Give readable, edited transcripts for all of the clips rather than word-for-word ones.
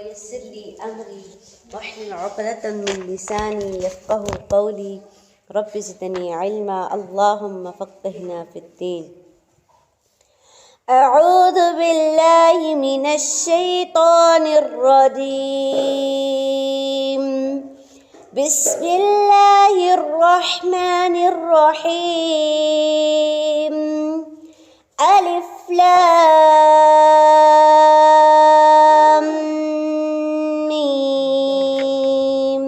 ويسر لي أمري واحلل عقدة من لساني يفقه قولي رب زدني علما اللهم فقهنا في الدين. أعوذ بالله من الشيطان الرجيم. بسم الله الرحمن الرحيم. ألف لام ميم.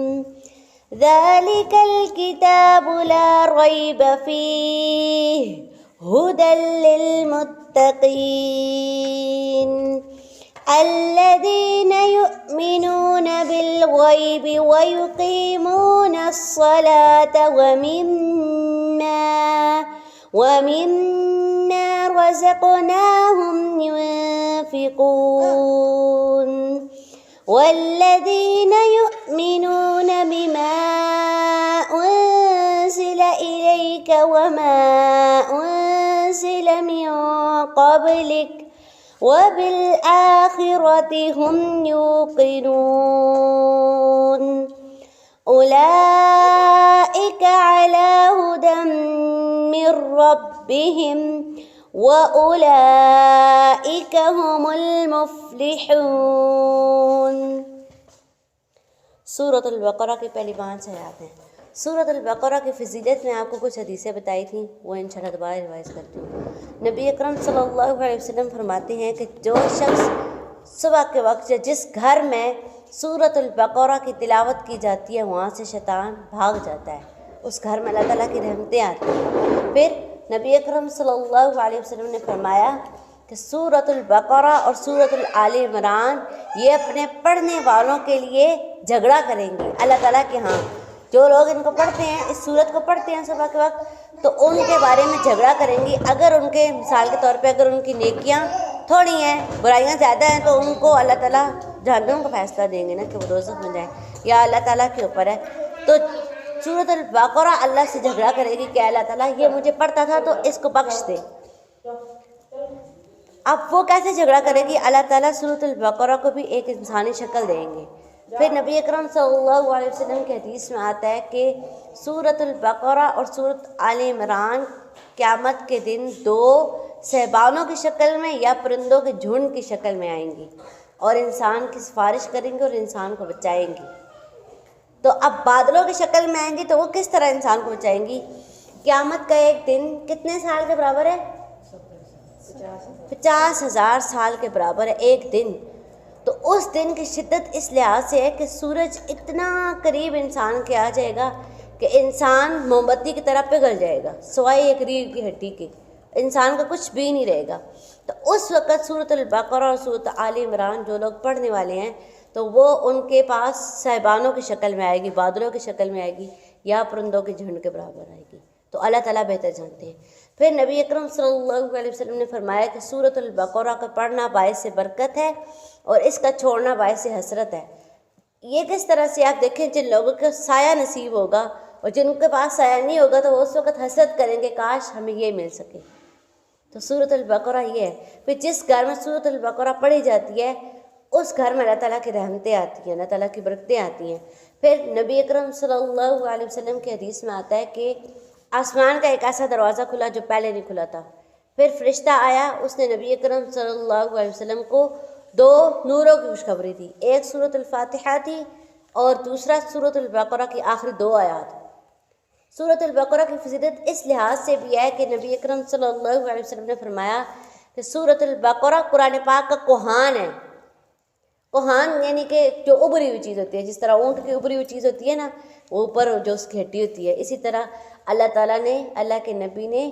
ذلك الكتاب لا ريب فيه هدى للمتقين الذين يؤمنون بالغيب ويقيمون الصلاة ومما رزقناهم ينفقون والذين يؤمنون بما أنزل إليك وما أنزل من قبلك وبالآخرة هم يوقنون أولئك على هدى من ربهم وأولئك هم المفلحون. سورۃ البقرہ کی پہلی 5 آیات ہیں. سورۃ البقرہ کی فضیلت میں آپ کو کچھ حدیثیں بتائی تھیں، وہ انشاءاللہ دوبارہ روایت کرتی ہوں. نبی اکرم صلی اللہ علیہ وسلم فرماتے ہیں کہ جو شخص صبح کے وقت جس گھر میں سورۃ البقرہ کی تلاوت کی جاتی ہے وہاں سے شیطان بھاگ جاتا ہے، اس گھر میں اللہ تعالیٰ کی رحمتیں آتی ہیں. پھر نبی اکرم صلی اللہ علیہ وسلم نے فرمایا کہ سورۃ البقرہ اور سورۃ آل عمران یہ اپنے پڑھنے والوں کے لیے جھگڑا کریں گے اللہ تعالیٰ کے ہاں. جو لوگ ان کو پڑھتے ہیں، اس سورت کو پڑھتے ہیں صبح کے وقت، تو ان کے بارے میں جھگڑا کریں گی. اگر ان کے مثال کے طور پہ اگر ان کی نیکیاں تھوڑی ہیں، برائیاں زیادہ ہیں، تو ان کو اللہ تعالیٰ جہنم کا فیصلہ دیں گے نا کہ وہ دوزخ میں جائیں، یا اللہ تعالیٰ کے اوپر ہے. تو سورۃ البقرہ اللہ سے جھگڑا کرے گی کہ اللہ تعالیٰ یہ مجھے پڑھتا تھا تو اس کو بخش دے. اب وہ کیسے جھگڑا کرے گی؟ اللہ تعالیٰ سورۃ البقرہ کو بھی ایک انسانی شکل دیں گے. پھر نبی اکرم صلی اللہ علیہ وسلم کی حدیث میں آتا ہے کہ سورۃ البقرہ اور سورۃ آل عمران قیامت کے دن 2 صحبانوں کی شکل میں یا پرندوں کے جھنڈ کی شکل میں آئیں گی اور انسان کی سفارش کریں گے اور انسان کو بچائیں گی. تو اب بادلوں کی شکل میں آئیں گی تو وہ کس طرح انسان کو بچائیں گی؟ قیامت کا ایک دن کتنے سال کے برابر ہے؟ 50,000 سال کے برابر ہے ایک دن. تو اس دن کی شدت اس لحاظ سے ہے کہ سورج اتنا قریب انسان کے آ جائے گا کہ انسان موم بتی کی طرح پگھل جائے گا، سوائے ایک ریڑھ کی ہڈی کے انسان کا کچھ بھی نہیں رہے گا. تو اس وقت سورۃ البقرہ اور سورۃ آل عمران جو لوگ پڑھنے والے ہیں تو وہ ان کے پاس صاحبانوں کی شکل میں آئے گی، بادلوں کی شکل میں آئے گی یا پرندوں کے جھنڈ کے برابر آئے گی. تو اللہ تعالیٰ بہتر جانتے ہیں. پھر نبی اکرم صلی اللہ علیہ وسلم نے فرمایا کہ سورۃ البقرہ کا پڑھنا باعث برکت ہے اور اس کا چھوڑنا باعث حسرت ہے. یہ کس طرح سے؟ آپ دیکھیں جن لوگوں کو سایہ نصیب ہوگا اور جن کے پاس سایہ نہیں ہوگا تو وہ اس وقت حسرت کریں گے کاش ہمیں یہ مل سکے. تو سورۃ البقرہ یہ ہے. پھر جس گھر میں سورۃ البقرہ پڑھی جاتی ہے اس گھر میں اللہ تعالیٰ کی رحمتیں آتی ہیں، اللہ تعالیٰ کی برکتیں آتی ہیں. پھر نبی اکرم صلی اللہ علیہ وسلم کی حدیث میں آتا ہے کہ آسمان کا ایک ایسا دروازہ کھلا جو پہلے نہیں کھلا تھا. پھر فرشتہ آیا، اس نے نبی اکرم صلی اللہ علیہ وسلم کو 2 نوروں کی خوشخبری دی. ایک سورۃ الفاتحہ تھی اور دوسرا سورۃ البقرہ کی آخری 2 آیات. سورۃ البقرہ کی فضیلت اس لحاظ سے بھی ہے کہ نبی اکرم صلی اللہ علیہ وسلم نے فرمایا کہ سورۃ البقرہ قرآن پاک کا کوہان ہے. کوہان یعنی کہ جو ابری ہوئی چیز ہوتی ہے، جس طرح اونٹ کی ابری ہوئی چیز ہوتی ہے نا، وہ اوپر جو اس کی ہڈی ہوتی ہے، اسی طرح اللہ تعالیٰ نے، اللہ کے نبی نے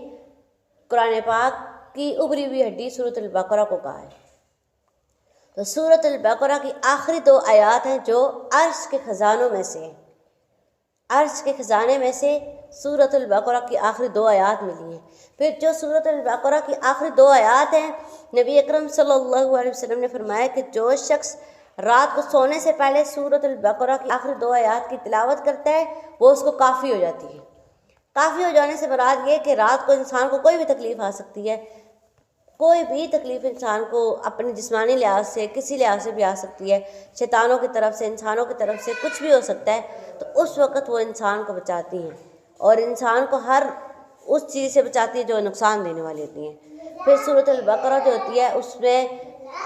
قرآن پاک کی ابری ہوئی ہڈی سورۃ البقرہ کو کہا ہے. تو سورۃ البقرہ کی آخری 2 آیات ہیں جو عرش کے خزانوں میں سے ہیں. عرش کے خزانے میں سے سورۃ البقرہ کی آخری 2 آیات ملی ہیں. پھر جو سورۃ البقرہ کی آخری 2 آیات ہیں، نبی اکرم صلی اللہ علیہ وسلم نے فرمایا کہ جو شخص رات کو سونے سے پہلے سورۃ البقرہ کی آخری 2 آیات کی تلاوت کرتا ہے وہ اس کو کافی ہو جاتی ہے. کافی ہو جانے سے مراد یہ کہ رات کو انسان کو کوئی بھی تکلیف آ سکتی ہے، کوئی بھی تکلیف انسان کو اپنے جسمانی لحاظ سے کسی لحاظ سے بھی آ سکتی ہے، شیطانوں کی طرف سے، انسانوں کی طرف سے، کچھ بھی ہو سکتا ہے، تو اس وقت وہ انسان کو بچاتی ہیں اور انسان کو ہر اس چیز سے بچاتی ہے جو نقصان دینے والی ہوتی ہیں۔ پھر سورۃ البقرہ جو ہوتی ہے اس میں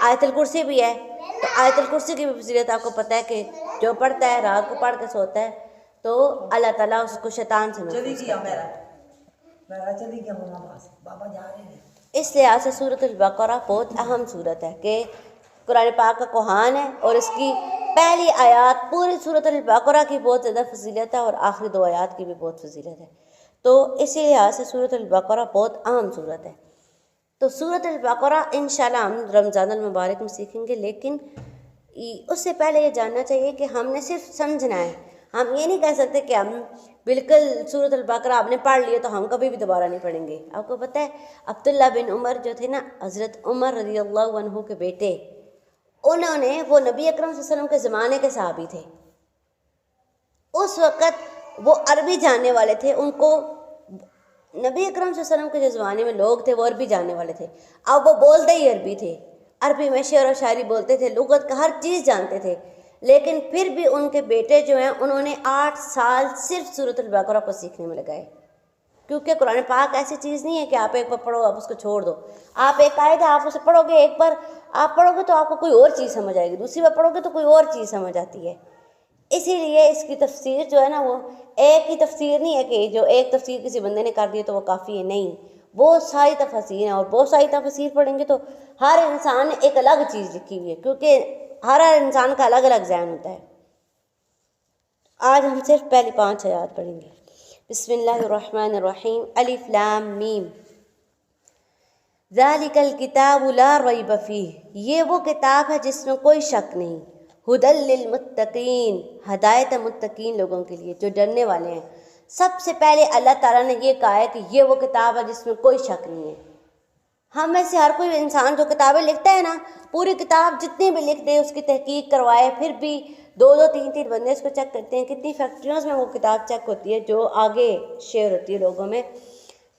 آیت الکرسی بھی ہے، تو آیت الکرسی کی بھی فضیلت آپ کو پتہ ہے کہ جو پڑھتا ہے رات کو پڑھ کے سوتا ہے تو اللہ تعالیٰ اس کو شیطان سے محفوظ کرتا ہے۔ اس لحاظ سے سورۃ البقرہ بہت اہم سورت ہے کہ قرآن پاک کا کوہان ہے، اور اس کی پہلی آیات پوری سورۃ البقرہ کی بہت زیادہ فضیلت ہے اور آخری 2 آیات کی بھی بہت فضیلت ہے، تو اسی لحاظ سے سورۃ البقرہ بہت اہم سورت ہے۔ تو سورۃ البقرہ انشاءاللہ ہم رمضان المبارک میں سیکھیں گے، لیکن اس سے پہلے یہ جاننا چاہیے کہ ہم نے صرف سمجھنا ہے، ہم یہ نہیں کہہ سکتے کہ ہم بالکل سورۃ البقرہ آپ نے پڑھ لیے تو ہم کبھی بھی دوبارہ نہیں پڑھیں گے۔ آپ کو پتہ ہے عبداللہ بن عمر جو تھے نا، حضرت عمر رضی اللہ عنہ کے بیٹے، انہوں نے وہ نبی اکرم صلی اللہ علیہ وسلم کے زمانے کے صحابی تھے، اس وقت وہ عربی جاننے والے تھے، ان کو نبی اکرم صلی اللہ علیہ وسلم کے جو زمانے میں لوگ تھے وہ عربی جاننے والے تھے، اب وہ بولتے ہی عربی تھے، عربی میں شعر و شاعری بولتے تھے، لغت کا ہر چیز جانتے تھے، لیکن پھر بھی ان کے بیٹے جو ہیں انہوں نے 8 سال صرف سورۃ البقرہ کو سیکھنے میں لگائے، کیونکہ قرآن پاک ایسی چیز نہیں ہے کہ آپ ایک بار پڑھو آپ اس کو چھوڑ دو، آپ ایک آئے گا آپ اسے پڑھو گے، ایک بار آپ پڑھو گے تو آپ کو کوئی اور چیز سمجھ آئے گی، دوسری بار پڑھو گے تو کوئی اور چیز سمجھ آتی ہے۔ اسی لیے اس کی تفسیر جو ہے نا وہ ایک ہی تفسیر نہیں ہے کہ جو ایک تفسیر کسی بندے نے کر دی تو وہ کافی ہے، نہیں، بہت ساری تفاسیر ہیں، اور بہت ساری تفاسیر پڑھیں گے تو ہر انسان نے ایک الگ چیز لکھی ہوئی ہے، کیونکہ ہر انسان کا الگ الگ ذہن ہوتا ہے۔ آج ہم صرف پہلی 5 آیات پڑھیں گے۔ بسم اللہ الرحمن الرحیم، الف لام میم، ذالک الکتاب لا ریب فیہ، یہ وہ کتاب ہے جس میں کوئی شک نہیں، ھدی للمتقین، ہدایت متقین لوگوں کے لیے جو ڈرنے والے ہیں۔ سب سے پہلے اللہ تعالیٰ نے یہ کہا ہے کہ یہ وہ کتاب ہے جس میں کوئی شک نہیں ہے۔ ہم میں سے ہر کوئی انسان جو کتابیں لکھتا ہے نا، پوری کتاب جتنی بھی لکھ دے، اس کی تحقیق کروائے، پھر بھی 2 3 بندے اس کو چیک کرتے ہیں، کتنی فیکٹریوں میں وہ کتاب چیک ہوتی ہے جو آگے شیئر ہوتی ہے لوگوں میں،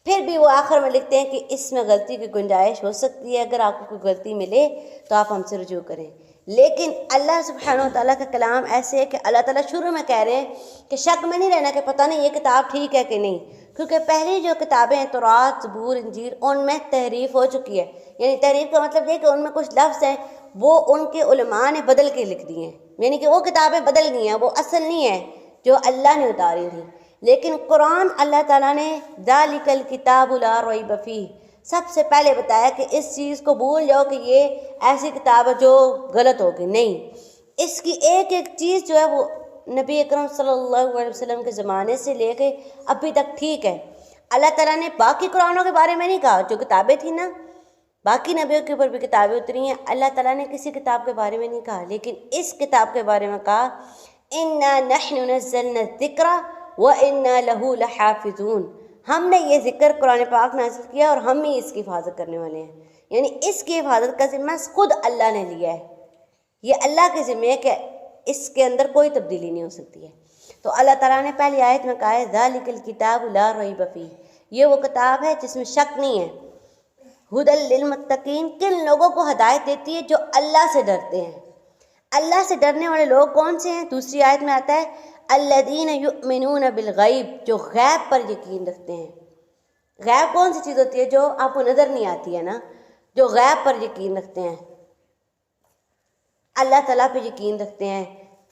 پھر بھی وہ آخر میں لکھتے ہیں کہ اس میں غلطی کی گنجائش ہو سکتی ہے، اگر آپ کو کوئی غلطی ملے تو آپ ہم سے رجوع کریں۔ لیکن اللہ سبحانہ وتعالیٰ کا کلام ایسے ہے کہ اللہ تعالیٰ شروع میں کہہ رہے ہیں کہ شک میں نہیں رہنا کہ پتہ نہیں یہ کتاب ٹھیک ہے کہ نہیں، کیونکہ پہلی جو کتابیں ہیں تورات، زبور، انجیل، ان میں تحریف ہو چکی ہے، یعنی تحریف کا مطلب یہ کہ ان میں کچھ لفظ ہیں وہ ان کے علماء نے بدل کے لکھ دیے ہیں، یعنی کہ وہ کتابیں بدل گئی ہیں، وہ اصل نہیں ہے جو اللہ نے اتاری تھی۔ لیکن قرآن اللہ تعالیٰ نے ذالک الکتاب لا ریب فیہ سب سے پہلے بتایا کہ اس چیز کو بھول جاؤ کہ یہ ایسی کتاب ہے جو غلط ہوگی، نہیں، اس کی ایک ایک چیز جو ہے وہ نبی اکرم صلی اللہ علیہ وسلم کے زمانے سے لے کے ابھی تک ٹھیک ہے۔ اللہ تعالیٰ نے باقی قرآنوں کے بارے میں نہیں کہا، جو کتابیں تھیں نا، باقی نبیوں کے اوپر بھی کتابیں اتری ہیں، اللہ تعالیٰ نے کسی کتاب کے بارے میں نہیں کہا، لیکن اس کتاب کے بارے میں کہا اِنَّا نَحْنُ نَزَّلْنَا الذِّكْرَ وَإِنَّا لَهُ لَحَافِظُونَ، ہم نے یہ ذکر قرآن پاک نازل کیا اور ہم ہی اس کی حفاظت کرنے والے ہیں، یعنی اس کی حفاظت کا ذمہ خود اللہ نے لیا ہے، یہ اللہ کے ذمہ ہے کہ اس کے اندر کوئی تبدیلی نہیں ہو سکتی ہے۔ تو اللہ تعالیٰ نے پہلی آیت میں کہا ہے ذالک الکتاب لا ریب فیہ، یہ وہ کتاب ہے جس میں شک نہیں ہے، ھدی للمتقین، کن لوگوں کو ہدایت دیتی ہے جو اللہ سے ڈرتے ہیں۔ اللہ سے ڈرنے والے لوگ کون سے ہیں؟ دوسری آیت میں آتا ہے الذین یؤمنون بالغیب، جو غیب پر یقین رکھتے ہیں۔ غیب کون سی چیز ہوتی ہے؟ جو آپ کو نظر نہیں آتی ہے نا، جو غیب پر یقین رکھتے ہیں، اللہ تعالیٰ پہ یقین رکھتے ہیں،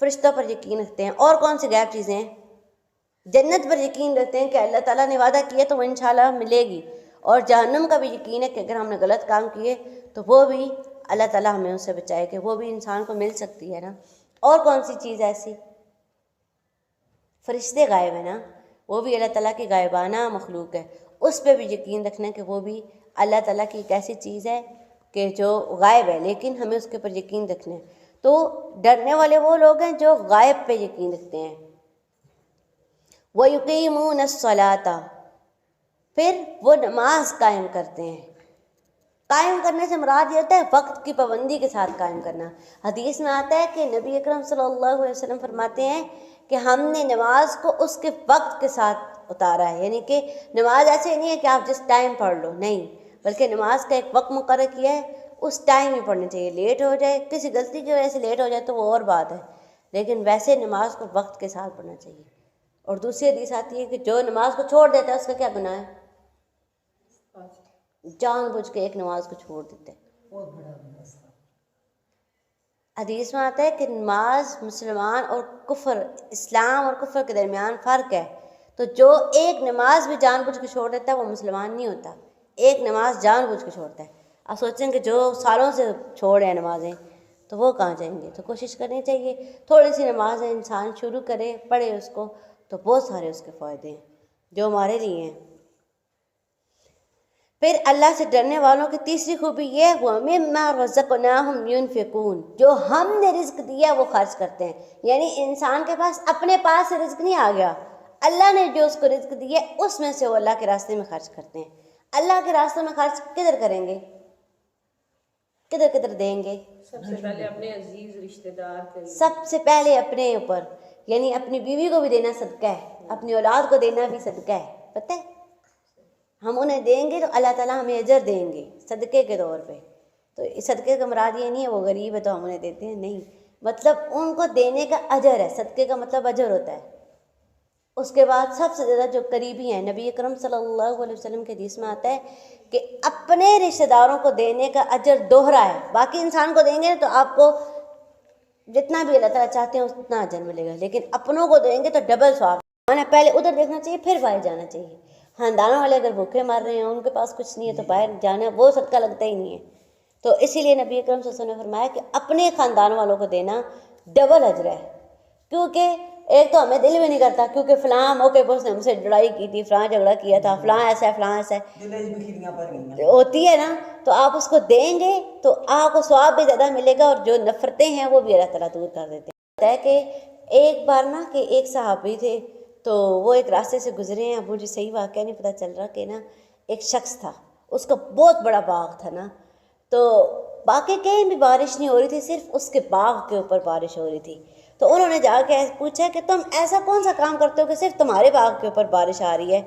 فرشتوں پر یقین رکھتے ہیں، اور کون سی غیب چیزیں ہیں؟ جنت پر یقین رکھتے ہیں کہ اللہ تعالیٰ نے وعدہ کیا تو وہ انشاءاللہ ملے گی، اور جہنم کا بھی یقین ہے کہ اگر ہم نے غلط کام کیے تو وہ بھی اللہ تعالیٰ ہمیں اس سے بچائے کہ وہ بھی انسان کو مل سکتی ہے نا۔ اور کون سی چیز ایسی؟ فرشتے غائب ہیں نا، وہ بھی اللہ تعالیٰ کی غائبانہ مخلوق ہے، اس پہ بھی یقین رکھنا کہ وہ بھی اللہ تعالیٰ کی ایک ایسی چیز ہے کہ جو غائب ہے، لیکن ہمیں اس کے اوپر یقین رکھنا ہے۔ تو ڈرنے والے وہ لوگ ہیں جو غائب پہ یقین رکھتے ہیں۔ وَيُقِيمُونَ الصَّلَاةَ، پھر وہ نماز قائم کرتے ہیں۔ قائم کرنے سے مراد یہ ہوتا ہے وقت کی پابندی کے ساتھ قائم کرنا۔ حدیث میں آتا ہے کہ نبی اکرم صلی اللہ علیہ وسلم فرماتے ہیں کہ ہم نے نماز کو اس کے وقت کے ساتھ اتارا ہے، یعنی کہ نماز ایسے نہیں ہے کہ آپ جس ٹائم پڑھ لو، نہیں، بلکہ نماز کا ایک وقت مقرر کیا ہے، اس ٹائم ہی پڑھنی چاہیے. لیٹ ہو جائے، کسی غلطی کی وجہ سے لیٹ ہو جائے تو وہ اور بات ہے، لیکن ویسے نماز کو وقت کے ساتھ پڑھنا چاہیے. اور دوسری حدیث آتی ہے کہ جو نماز کو چھوڑ دیتا ہے اس کا کیا گناہ ہے؟ جان بوجھ کے ایک نماز کو چھوڑ دیتے ہیں. حدیث میں آتا ہے کہ نماز مسلمان اور کفر، اسلام اور کفر کے درمیان فرق ہے. تو جو ایک نماز بھی جان بوجھ کے چھوڑ دیتا ہے وہ مسلمان نہیں ہوتا. ایک نماز جان بوجھ کے چھوڑتا ہے. آپ سوچیں کہ جو سالوں سے چھوڑ ہیں نمازیں تو وہ کہاں جائیں گے؟ تو کوشش کرنی چاہیے تھوڑی سی نمازیں انسان شروع کرے، پڑھے اس کو، تو بہت سارے اس کے فائدے ہیں جو ہمارے لیے ہیں. پھر اللہ سے ڈرنے والوں کی تیسری خوبی یہ وَمِمَّا رَزَقْنَاهُمْ يُنْفِقُونَ، جو ہم نے رزق دیا وہ خرچ کرتے ہیں. یعنی انسان کے پاس اپنے پاس سے رزق نہیں آ گیا، اللہ نے جو اس کو رزق دیا اس میں سے وہ اللہ کے راستے میں خرچ کرتے ہیں. اللہ کے راستے میں خرچ کدھر کریں گے؟ کدھر کدھر دیں گے؟ سب سے پہلے اپنے عزیز رشتہ دار کے لیے، سب سے پہلے اپنے اوپر، یعنی اپنی بیوی کو بھی دینا صدقہ ہے، اپنی اولاد کو دینا بھی صدقہ ہے. پتہ ہے ہم انہیں دیں گے تو اللہ تعالیٰ ہمیں اجر دیں گے صدقے کے طور پہ. تو صدقے کا مراد یہ نہیں ہے وہ غریب ہے تو ہم انہیں دیتے ہیں، نہیں، مطلب ان کو دینے کا اجر ہے. صدقے کا مطلب اجر ہوتا ہے. اس کے بعد سب سے زیادہ جو قریبی ہیں، نبی اکرم صلی اللہ علیہ وسلم کے حدیث میں آتا ہے کہ اپنے رشتہ داروں کو دینے کا اجر دوہرا ہے. باقی انسان کو دیں گے تو آپ کو جتنا بھی اللہ تعالیٰ چاہتے ہیں اتنا اجر ملے گا، لیکن اپنوں کو دیں گے تو ڈبل ثواب. ہمیں پہلے ادھر دیکھنا چاہیے پھر باہر جانا چاہیے. خاندانوں والے اگر بھوکے مر رہے ہیں، ان کے پاس کچھ نہیں ہے، تو باہر جانا وہ صدقہ لگتا ہی نہیں ہے. تو اسی لیے نبی اکرم صلی اللہ علیہ وسلم نے فرمایا کہ اپنے خاندان والوں کو دینا ڈبل اجر ہے. کیونکہ ایک تو ہمیں دل بھی نہیں کرتا کیونکہ فلاں موقع پر اس نے ہم سے لڑائی کی تھی، فلاں جھگڑا کیا تھا، فلاں ایسا ہے، فلاں ایسا ہے، ہوتی ہے نا. تو آپ اس کو دیں گے تو آپ کو ثواب بھی زیادہ ملے گا، اور جو نفرتیں ہیں وہ بھی اللہ تعالیٰ دور کر دیتے ہیں. کہ ایک بار نا کہ ایک صحابی تھے تو وہ ایک راستے سے گزرے ہیں، مجھے صحیح واقعہ نہیں پتہ چل رہا، کہ نا ایک شخص تھا، اس کا بہت بڑا باغ تھا نا، تو باقی کہیں بھی بارش نہیں ہو رہی تھی، صرف اس کے باغ کے اوپر بارش ہو رہی تھی. تو انہوں نے جا کے پوچھا کہ تم ایسا کون سا کام کرتے ہو کہ صرف تمہارے باغ کے اوپر بارش آ رہی ہے؟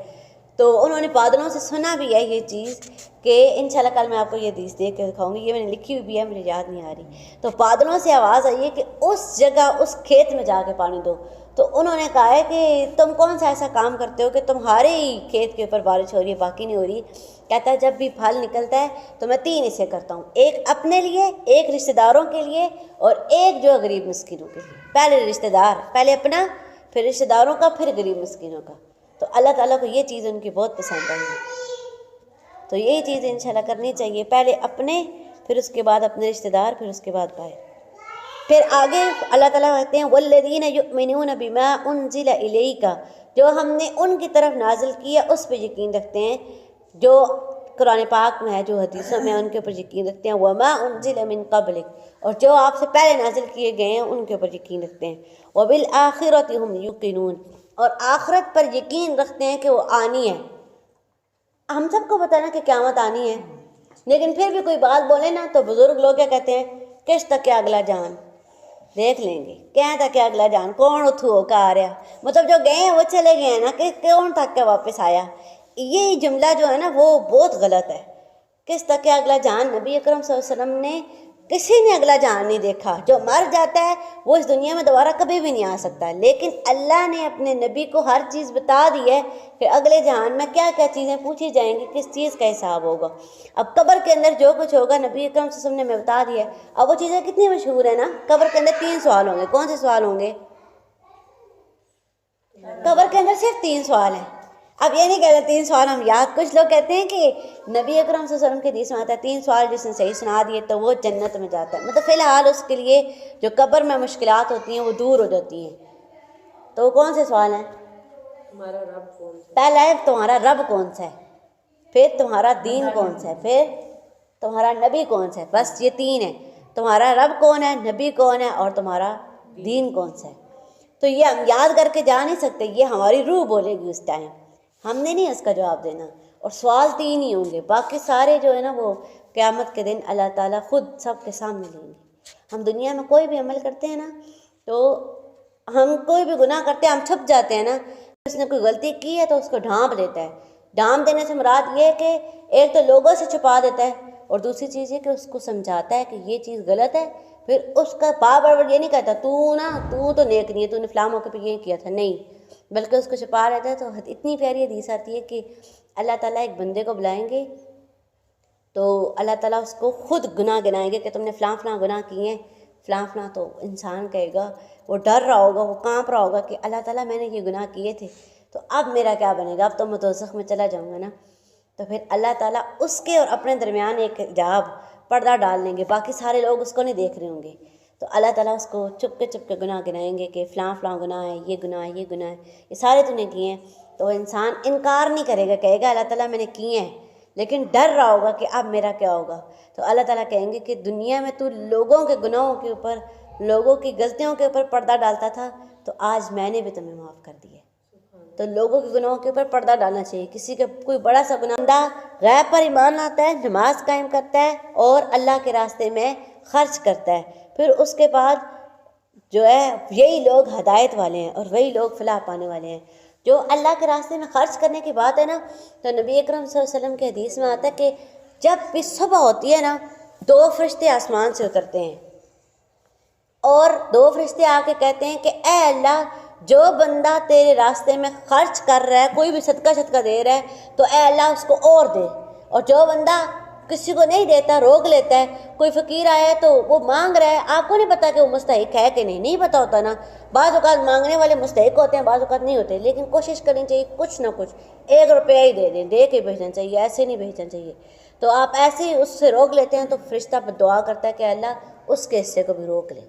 تو انہوں نے بادلوں سے سنا بھی ہے یہ چیز، کہ انشاءاللہ کل میں آپ کو یہ حدیث دیکھ کے دکھاؤں گی، یہ میں نے لکھی ہوئی بھی ہے، مجھے یاد نہیں آ رہی. تو بادلوں سے آواز آئی ہے کہ اس جگہ اس کھیت میں جا کے پانی دو. تو انہوں نے کہا ہے کہ تم کون سا ایسا کام کرتے ہو کہ تمہارے ہی کھیت کے اوپر بارش ہو رہی ہے، باقی نہیں ہو رہی؟ کہتا ہے جب بھی پھل نکلتا ہے تو میں 3 حصے کرتا ہوں، ایک اپنے لیے، ایک رشتہ داروں کے لیے، اور ایک جو غریب مسکینوں کے لیے. پہلے رشتہ دار، پہلے اپنا، پھر رشتہ داروں کا، پھر غریب مسکینوں کا. تو اللہ تعالیٰ کو یہ چیز ان کی بہت پسند آئی ہے. تو یہی چیز انشاءاللہ کرنی چاہیے، پہلے اپنے، پھر اس کے بعد اپنے رشتہ دار، پھر اس کے بعد باہر. پھر آگے اللہ تعالیٰ کہتے ہیں والذین یؤمنون بما انزل الیک، جو ہم نے ان کی طرف نازل کیا اس پہ یقین رکھتے ہیں، جو قرآن پاک میں ہے، جو حدیثوں میں ان کے اوپر یقین رکھتے ہیں. وما انزل من قبلک، اور جو آپ سے پہلے نازل کیے گئے ہیں ان کے اوپر یقین رکھتے ہیں. وبالآخرۃ ہم یوقنون، اور آخرت پر یقین رکھتے ہیں کہ وہ آنی ہے. ہم سب کو پتہ ہے نا کہ قیامت آنی ہے، لیکن پھر بھی کوئی بات بولے نا تو بزرگ لوگ کیا کہتے ہیں، کس تک کیا اگلا جان دیکھ لیں گے، کیا تھا کہ اگلا جان کون اتھو ہو کا آ رہا، مطلب جو گئے ہیں وہ چلے گئے ہیں نا، کہ کون تک کے واپس آیا. یہ جملہ جو ہے نا وہ بہت غلط ہے. کس تک کیا اگلا جان، نبی اکرم صلی اللہ علیہ وسلم نے کسی نے اگلا جان نہیں دیکھا. جو مر جاتا ہے وہ اس دنیا میں دوبارہ کبھی بھی نہیں آ سکتا، لیکن اللہ نے اپنے نبی کو ہر چیز بتا دی ہے کہ اگلے جہان میں کیا کیا چیزیں پوچھی جائیں گی، کس چیز کا حساب ہوگا. اب قبر کے اندر جو کچھ ہوگا نبی اکرم صلی اللہ علیہ وسلم نے ہمیں بتا دیا ہے. اب وہ چیزیں کتنی مشہور ہیں نا، قبر کے اندر 3 سوال ہوں گے. کون سے سوال ہوں گے؟ قبر کے اندر صرف 3 سوال ہیں. اب یہ نہیں کہتے 3 سوال ہم یاد، کچھ لوگ کہتے ہیں کہ نبی اکرم صلی اللہ علیہ وسلم کے حدیث میں آتا ہے 3 سوال جس نے صحیح سنا دیے تو وہ جنت میں جاتا ہے. مطلب فی الحال اس کے لیے جو قبر میں مشکلات ہوتی ہیں وہ دور ہو جاتی ہیں. تو وہ کون سے سوال ہیں؟ ہمارا رب کون سا؟ پہلا ہے تمہارا رب کون سا ہے، پھر تمہارا دین کون سا ہے، پھر تمہارا نبی کون سا ہے. بس یہ 3 ہیں، تمہارا رب کون ہے، نبی کون ہے، اور تمہارا دین کون سا ہے. تو یہ ہم یاد کر کے جا نہیں سکتے، یہ ہماری روح بولے گی اس ٹائم، ہم نے نہیں اس کا جواب دینا. اور سوال 3 ہی ہوں گے، باقی سارے جو ہے نا وہ قیامت کے دن اللہ تعالیٰ خود سب کے سامنے لیں گے. ہم دنیا میں کوئی بھی عمل کرتے ہیں نا، تو ہم کوئی بھی گناہ کرتے ہیں، ہم چھپ جاتے ہیں نا. اس نے کوئی غلطی کی ہے تو اس کو ڈھانپ لیتا ہے، ڈھام دینے سے مراد یہ ہے کہ ایک تو لوگوں سے چھپا دیتا ہے، اور دوسری چیز یہ کہ اس کو سمجھاتا ہے کہ یہ چیز غلط ہے، پھر اس کا بار یہ نہیں کہتا تو نیک نہیں ہے، تو نے فلاں موقع پہ یہ کیا تھا، نہیں، بلکہ اس کو چھپا رہتا ہے۔ تو اتنی پیاری حدیث آتی ہے کہ اللہ تعالیٰ ایک بندے کو بلائیں گے تو اللہ تعالیٰ اس کو خود گناہ گنائیں گے کہ تم نے فلاں فلاں گناہ کیے ہیں، فلاں فلاں، تو انسان کہے گا، وہ ڈر رہا ہوگا، وہ کانپ رہا ہوگا کہ اللہ تعالیٰ میں نے یہ گناہ کیے تھے، تو اب میرا کیا بنے گا، اب تو میں دوزخ میں چلا جاؤں گا نا۔ تو پھر اللہ تعالیٰ اس کے اور اپنے درمیان ایک حجاب، پردہ ڈال دیں گے، باقی سارے لوگ اس کو نہیں دیکھ رہے ہوں گے، تو اللہ تعالیٰ اس کو چپ کے گناہ گنائیں گے کہ فلاں فلاں گناہ ہے، یہ گناہ ہے، یہ گناہ ہے، یہ سارے تو نے کیے ہیں۔ تو انسان انکار نہیں کرے گا، کہے گا اللہ تعالیٰ میں نے کیے ہیں، لیکن ڈر رہا ہوگا کہ اب میرا کیا ہوگا۔ تو اللہ تعالیٰ کہیں گے کہ دنیا میں تو لوگوں کے گناہوں کے اوپر، لوگوں کی غلطیوں کے اوپر پردہ ڈالتا تھا، تو آج میں نے بھی تمہیں معاف کر دیا۔ تو لوگوں کے گناہوں کے اوپر پردہ ڈالنا چاہیے۔ کسی کا کوئی بڑا سا گناہ، بندہ غیب پر ایمان لاتا ہے، نماز قائم کرتا ہے اور اللہ کے راستے میں خرچ کرتا ہے، پھر اس کے بعد جو ہے یہی لوگ ہدایت والے ہیں اور وہی لوگ فلاح پانے والے ہیں۔ جو اللہ کے راستے میں خرچ کرنے کی بات ہے نا، تو نبی اکرم صلی اللہ علیہ وسلم کے حدیث میں آتا ہے کہ جب بھی صبح ہوتی ہے نا، 2 فرشتے آسمان سے اترتے ہیں اور 2 فرشتے آ کے کہتے ہیں کہ اے اللہ، جو بندہ تیرے راستے میں خرچ کر رہا ہے، کوئی بھی صدقہ دے رہا ہے، تو اے اللہ اس کو اور دے، اور جو بندہ کسی کو نہیں دیتا، روک لیتا ہے، کوئی فقیر آیا ہے تو وہ مانگ رہا ہے، آپ کو نہیں پتا کہ وہ مستحق ہے کہ نہیں پتا ہوتا نا، بعض اوقات مانگنے والے مستحق ہوتے ہیں، بعض اوقات نہیں ہوتے، لیکن کوشش کرنی چاہیے کچھ نہ کچھ 1 روپیہ ہی دے دیں، دے کے بھیجنا چاہیے، ایسے نہیں بھیجنا چاہیے۔ تو آپ ایسے ہی اس سے روک لیتے ہیں تو فرشتہ دعا کرتا ہے کہ اللہ اس کے حصے کو بھی روک لے۔